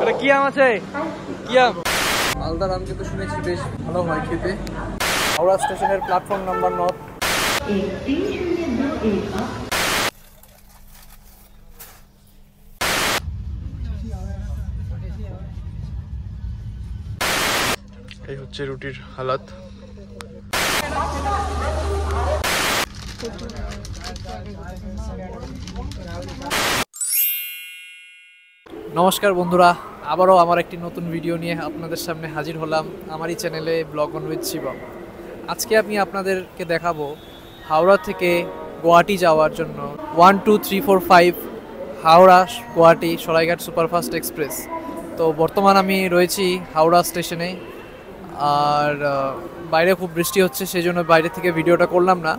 এটা কি আম আছে? কি আম? মালদার আম কিন্তু শুনেছি বেশ ভালো হয় খেতে। হাওড়া স্টেশনের প্ল্যাটফর্ম নাম্বার 9। এই হচ্ছে রুটির হালাত। নমস্কার বন্ধুরা, আবারও আমার একটি নতুন ভিডিও নিয়ে আপনাদের সামনে হাজির হলাম আমারই চ্যানেলে ব্লগ অন উইথ শিবম। আজকে আমি আপনাদেরকে দেখাবো হাওড়া থেকে গুয়াহাটি যাওয়ার জন্য 1 2 3 4 5 হাওড়া গুয়াহাটি সরাইঘাট সুপারফাস্ট এক্সপ্রেস। তো বর্তমান আমি রয়েছি হাওড়া স্টেশনে, আর বাইরে খুব বৃষ্টি হচ্ছে, সেই জন্য বাইরে থেকে ভিডিওটা করলাম না।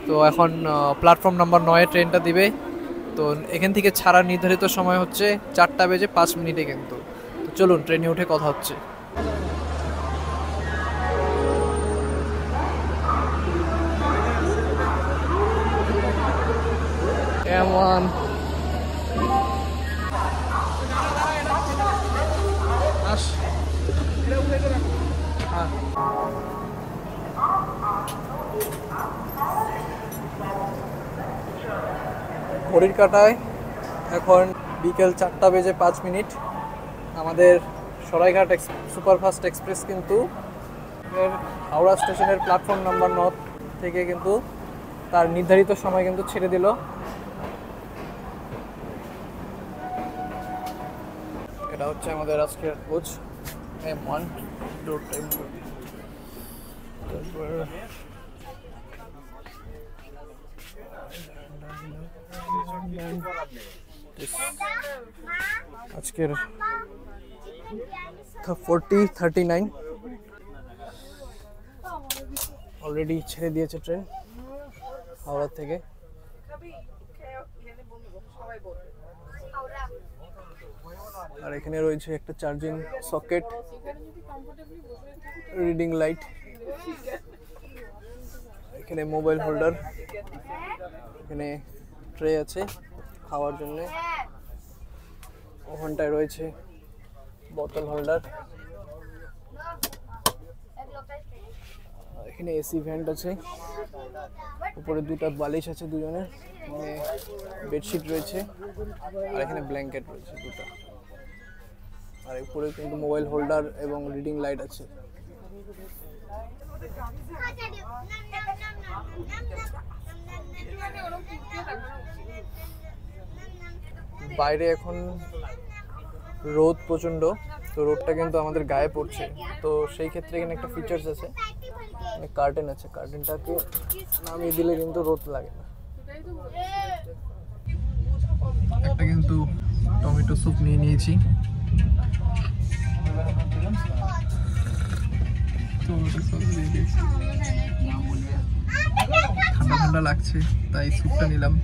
তো এখন প্ল্যাটফর্ম নাম্বার 9-এ ট্রেনটা দিবে। তো এখান থেকে ছাড়ার নির্ধারিত সময় হচ্ছে 4:05 কিন্তু। তো চলুন ট্রেনে উঠে কথা হচ্ছে। কেমন ঘড়ির কাঁটায় এখন বিকেল 4:05। আমাদের সরাইঘাট সুপারফাস্ট এক্সপ্রেস কিন্তু হাওড়া স্টেশনের প্ল্যাটফর্ম নাম্বার 9 থেকে কিন্তু তার নির্ধারিত সময় কিন্তু ছেড়ে দিল। এটা হচ্ছে আমাদের আজকের কোচ M1 আজকের 4039 অলরেডি ছেড়ে দিয়েছে ট্রেন হাওড়া থেকে। আর এখানে রয়েছে একটা চার্জিং সকেট, রিডিং লাইট, এখানে মোবাইল হোল্ডার, এখানে ট্রে আছে খাওয়ার জন্য, ওখানটায় রয়েছে বোতল হোল্ডার, এখানে এসি ভেন্ট আছে, উপরে দুটো বালিশ আছে দুজনের, মানে বেডশিট রয়েছে, আর এখানে ব্ল্যাঙ্কেট রয়েছে দুটো, আর উপরে কিন্তু মোবাইল হোল্ডার এবং রিডিং লাইট আছে। বাইরে এখন রোদ প্রচন্ড, তো রোদটা কিন্তু আমাদের গায়ে পড়ছে। তো সেই ক্ষেত্রে এখানে একটা ফিচার্স আছে, কার্টেন আছে, কার্টেনটাকে নামিয়ে দিলে কিন্তু রোদ লাগে না। একটা কিন্তু টমেটো স্যুপ নিয়ে নিয়েছি, ঠান্ডা ঠান্ডা লাগছে তাই স্যুপটা নিলাম।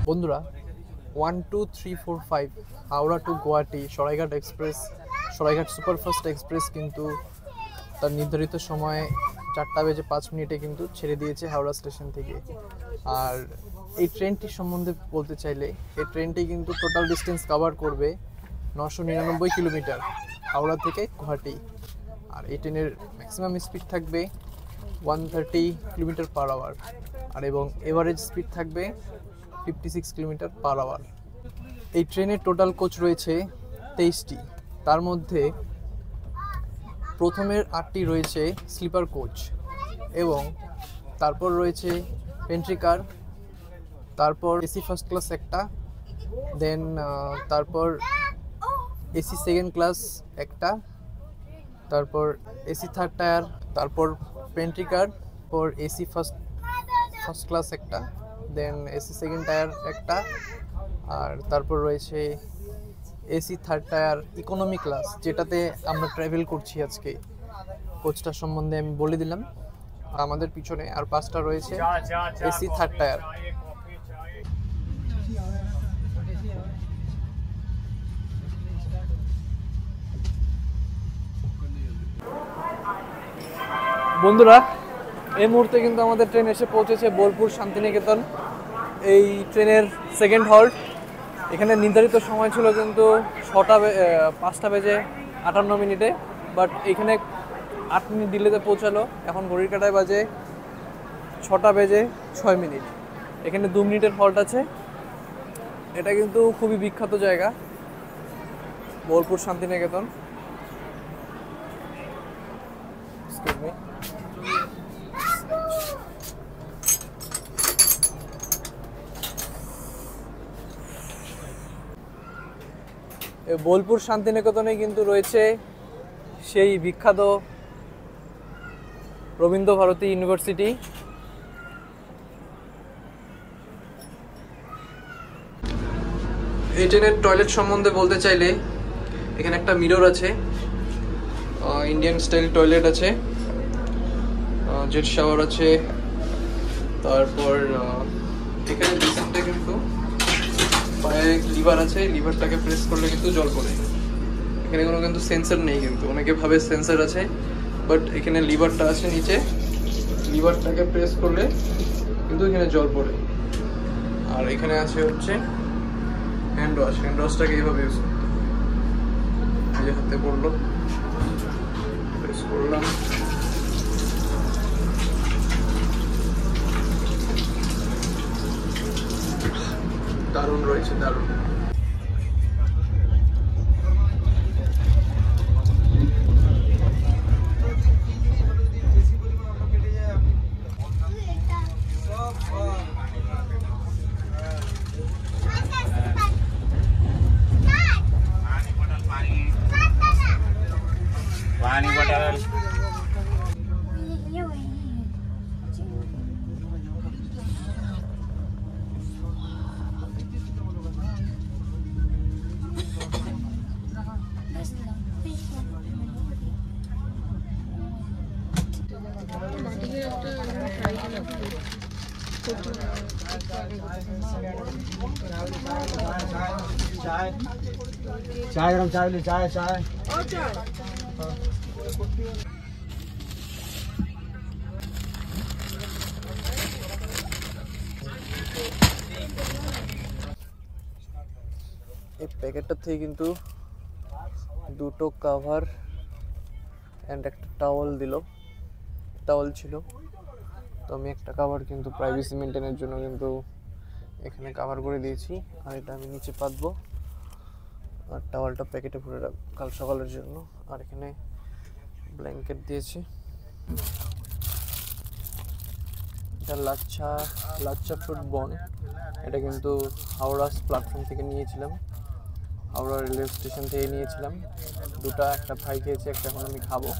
বন্ধুরা, 1 2 3 4 5 Howrah to Guwahati Saraighat express, Saraighat superfast express কিন্তু তার নির্ধারিত সময়ে 4:05 কিন্তু ছেড়ে দিয়েছে হাওড়া স্টেশন থেকে। আর এই ট্রেনটির সম্বন্ধে বলতে চাইলে, এই ট্রেনটি কিন্তু টোটাল ডিস্টেন্স কভার করবে 999 কিলোমিটার হাওড়া থেকে গুয়াহাটি। আর এই ট্রেনের ম্যাক্সিমাম স্পিড থাকবে 130 কিলোমিটার পার আওয়ার, আর এবং এভারেজ স্পিড থাকবে 56 কিলোমিটার পার আওয়ার। এই ট্রেনের টোটাল কোচ রয়েছে 23টি, তার মধ্যে প্রথমের 8টি রয়েছে স্লিপার কোচ, এবং তারপর রয়েছে পেন্ট্রি কার, তারপর এসি ফার্স্ট ক্লাস একটা, দেন তারপর এসি সেকেন্ড ক্লাস একটা, তারপর এসি থার্ড টায়ার, তারপর পেন্ট্রি কার, পর এসি ফার্স্ট ক্লাস একটা, দেন এসি সেকেন্ড টায়ার একটা, আর তারপর রয়েছে AC third tyre economy class, যেটাতে আমরা ট্রাভেল করছি আজকে। কোচটা সম্বন্ধে আমি বলে দিলাম। আমাদের পিছনে আর 5টা রয়েছে এসি থার্ড টায়ার। বন্ধুরা, এই মুহূর্তে কিন্তু আমাদের ট্রেন এসে পৌঁছেছে বোলপুর শান্তিনিকেতন। এই ট্রেনের সেকেন্ড হল্ট। এখানে নির্ধারিত সময় ছিল কিন্তু 5টা বেজে 58 মিনিটে, বাট এখানে 8 মিনিট ডিলেতে পৌঁছালো। এখন ঘড়ির কাঁটায় বাজে 6টা বেজে 6 মিনিট। এখানে 2 মিনিটের হল্ট আছে। এটা কিন্তু খুবই বিখ্যাত জায়গা, বোলপুর শান্তিনিকেতন। বোলপুর শান্তিনিকেতনে কিন্তু রয়েছে সেই বিখ্যাত রবীন্দ্র ভারতী ইউনিভার্সিটি। এই ট্রেনের টয়লেট সম্বন্ধে বলতে চাইলে এখানে একটা মিরর আছে, ইন্ডিয়ান স্টাইল টয়লেট আছে, জেট শাওয়ার আছে। তারপর এখানে ডিসেন্টে কিন্তু পায়ে লিভার আছে, লিভারটাকে প্রেস করলে কিন্তু জল পড়ে। এখানে কোনো কিন্তু সেন্সর নেই, কিন্তু অনেকে ভাবে সেন্সর আছে, বাট এখানে লিভারটা আছে নিচে, লিভারটাকে প্রেস করলে কিন্তু এখানে জল পড়ে। আর এখানে আছে হচ্ছে হ্যান্ড ওয়াশ, হ্যান্ড ওয়াশটাকে এইভাবে ইউজ করতে হবে। এই যে হাতে পড়লো, প্রেস করলাম, দারুণ রয়েছে, দারুণ। पानी बॉटल चाय गरम चाय ले चाय चाय और चाय এই প্যাকেটটা থেকে কিন্তু দুটো কভার এন্ড একটা টাওয়াল দিল, টাওয়াল ছিল। তো আমি একটা কভার কিন্তু প্রাইভেসি মেনটেনের জন্য কিন্তু এখানে কভার করে দিয়েছি, আর এটা আমি নিচে পাতবো। আর টাওয়ালটা প্যাকেটে ভরে রাখবো কাল সকালের জন্য। আর এখানে ব্ল্যাঙ্কেট দিয়েছি। এটা লাচ্ছা ফ্রুট বন। এটা কিন্তু হাওড়া প্ল্যাটফর্ম থেকে নিয়েছিলাম, হাওড়া রেলওয়ে স্টেশন থেকে নিয়েছিলাম। দুটা, একটা ফ্রাই খেয়েছি, একটা এখন আমি খাবো।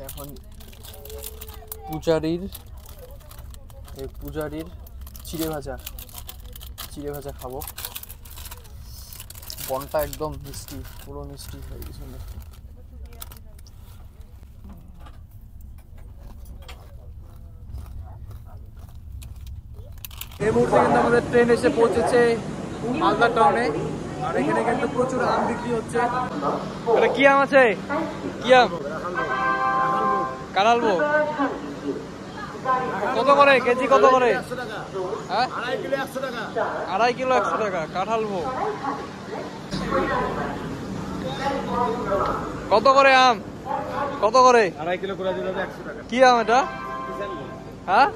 এখন পূজারির চিড়ে ভাজা খাবো। বনটা একদম মিষ্টি, পুরো মিষ্টি হয়ে গেছে। এই মুহূর্তে কিন্তু আমাদের ট্রেন এসে পৌঁছেছে মালদা টাউনে। আর এখানে কিন্তু প্রচুর আম বিক্রি হচ্ছে। এটা কি আম আছে? কি আম? কাঁঠালভোগ। কত করে কেজি? কত করে? হ্যাঁ, 2.5 কিলো 100 টাকা কাঁঠালভোগ। কত করে আম? কত করে? 2.5 কিলো করে দিলে 100 টাকা। কি আম এটা? হ্যাঁ,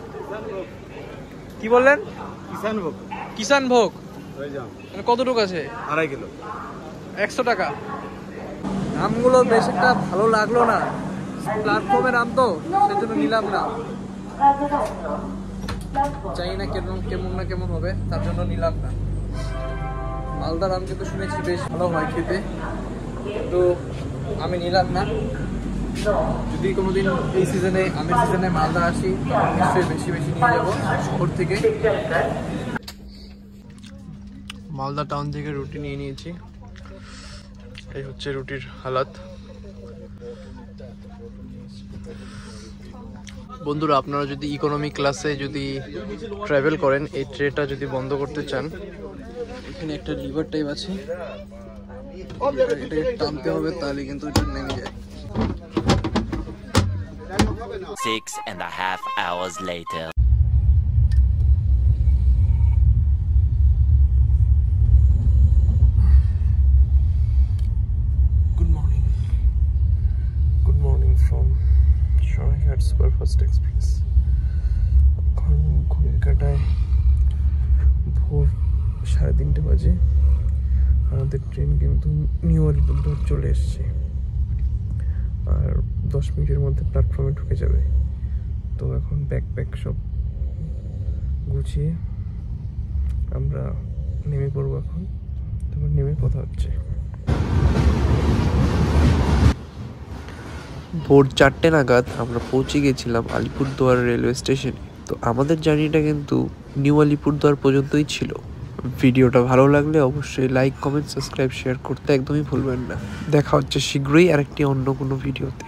কি বললেন? কিষানভোগ। কতটুকু আছে? 2.5 কিলো 100 টাকা। আমগুলো বেশ একটা ভালো লাগলো না, প্ল্যাটফর্মের আম তো, সেজন্য নিলাম না। জানি না কেমন হবে, তার জন্য নিলাম না। মালদার আম কিন্তু শুনেছি বেশ ভালো হয় খেতে, কিন্তু আমি নিলাম না। যদি কোনোদিন এই সিজনে, আমের সিজনে মালদা আসি, নিশ্চয়ই বেশি নিয়ে যাবো শহর থেকে। মালদা টাউন থেকে রুটি নিয়ে নিয়েছি। এই হচ্ছে রুটির হালাত। বন্ধুরা, আপনারা যদি ইকোনমি ক্লাসে যদি ট্রাভেল করেন, এই ট্রেটা যদি বন্ধ করতে চান, এখানে একটা লিভার টাইপ আছে, এটাকে টানতে হবে, তাহলে কিন্তু এটা নেমে যায়। 6.5 hours later. Good morning from Shorehat Superfast Express. এখন ঘড়ির কাঁটায় ভোর 3:30 বাজে। আমাদের ট্রেন কিন্তু নিউ আলিপুরদুয়ার চলে এসছে, আর 10 মিনিটের মধ্যে প্ল্যাটফর্মে ঢুকে যাবে। তো এখন ব্যাকপ্যাক সব গুছিয়ে আমরা নেমে পড়বো। এখন তারপর নেমে কথা হচ্ছে। ভোর 4টে নাগাদ আমরা পৌঁছে গেছিলাম আলিপুরদুয়ার রেলওয়ে স্টেশনে। তো আমাদের জার্নিটা কিন্তু নিউ আলিপুরদুয়ার পর্যন্তই ছিল। ভিডিওটা ভালো লাগলে অবশ্যই লাইক, কমেন্ট, সাবস্ক্রাইব, শেয়ার করতে একদমই ভুলবেন না। দেখা হচ্ছে শীঘ্রই আরেকটি অন্য কোনো ভিডিওতে।